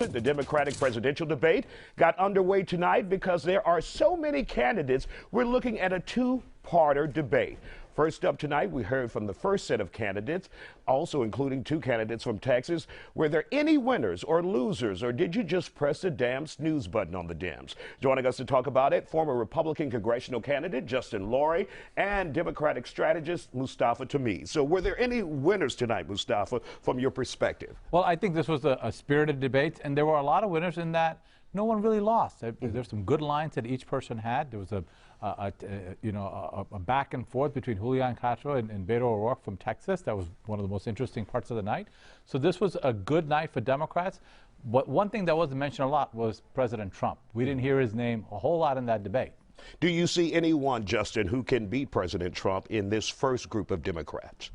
The Democratic presidential debate got underway tonight because there are so many candidates. We're looking at a two-parter debate. First up tonight, we heard from the first set of candidates, also including two candidates from Texas. Were there any winners or losers, or did you just press the damn snooze button on the Dems? Joining us to talk about it, former Republican congressional candidate Justin Laurie and Democratic strategist Mustafa Tamiz. So were there any winners tonight, Mustafa, from your perspective? Well, I think this was a spirited debate, and there were a lot of winners in that no one really lost. There's some good lines that each person had. There was a back and forth between Julian Castro and Beto O'Rourke from Texas. That was one of the most interesting parts of the night. So this was a good night for Democrats. But one thing that wasn't mentioned a lot was President Trump. We didn't hear his name a whole lot in that debate. Do you see anyone, Justin, who can beat President Trump in this first group of Democrats?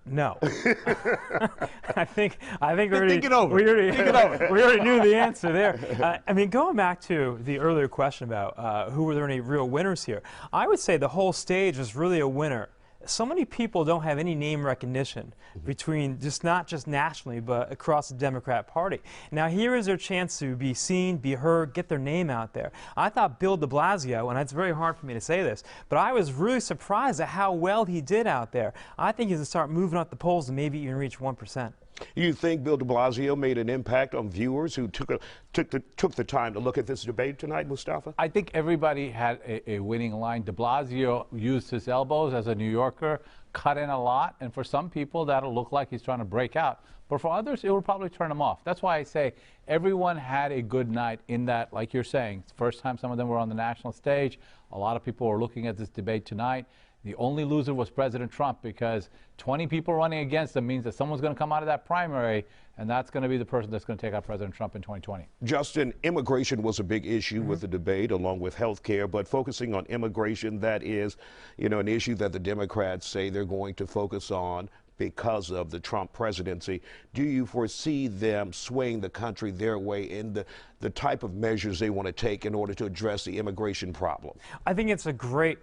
No. I think we already think it over. We already knew the answer there. I mean, going back to the earlier question about who were there any real winners here, I would say the whole stage was really a winner. So many people don't have any name recognition between not just nationally, but across the Democrat Party. Now here is their chance to be seen, be heard, get their name out there. I thought Bill de Blasio, and it's very hard for me to say this, but I was really surprised at how well he did out there. I think he's going to start moving up the polls and maybe even reach 1%. You think Bill de Blasio made an impact on viewers who took the time to look at this debate tonight, Mustafa? I think everybody had a winning line. De Blasio used his elbows as a New Yorker, cut in a lot, and for some people that'll look like he's trying to break out. But for others, it will probably turn them off. That's why I say everyone had a good night in that, like you're saying, it's the first time some of them were on the national stage. A lot of people were looking at this debate tonight. The only loser was President Trump because 20 people running against him means that someone's going to come out of that primary, and that's going to be the person that's going to take out President Trump in 2020. Justin, immigration was a big issue with the debate, along with health care, but focusing on immigration, that is, an issue that the Democrats say they're going to focus on because of the Trump presidency. Do you foresee them swaying the country their way in the type of measures they want to take in order to address the immigration problem? I think it's a great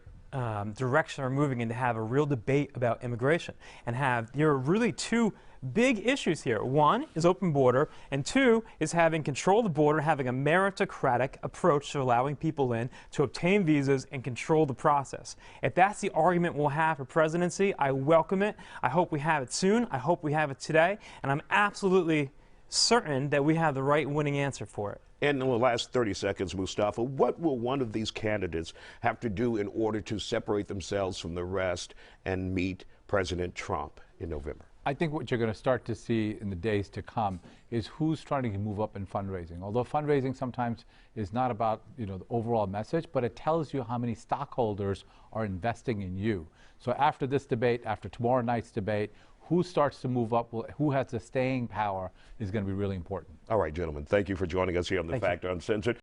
direction we're moving in to have a real debate about immigration and there are really two big issues here. One is open border, and two is having control of the border, having a meritocratic approach to allowing people in to obtain visas and control the process. If that's the argument we'll have for presidency, I welcome it. I hope we have it soon. I hope we have it today, and I'm absolutely certain that we have the right winning answer for it. And in the last 30 seconds, Mustafa, what will one of these candidates have to do in order to separate themselves from the rest and meet President Trump in November? I think what you're going to start to see in the days to come is who's trying to move up in fundraising. Although fundraising sometimes is not about the overall message, but it tells you how many stockholders are investing in you. So after this debate, after tomorrow night's debate, who starts to move up, who has the staying power is going to be really important. All right, gentlemen, thank you for joining us here on The Fact Uncensored.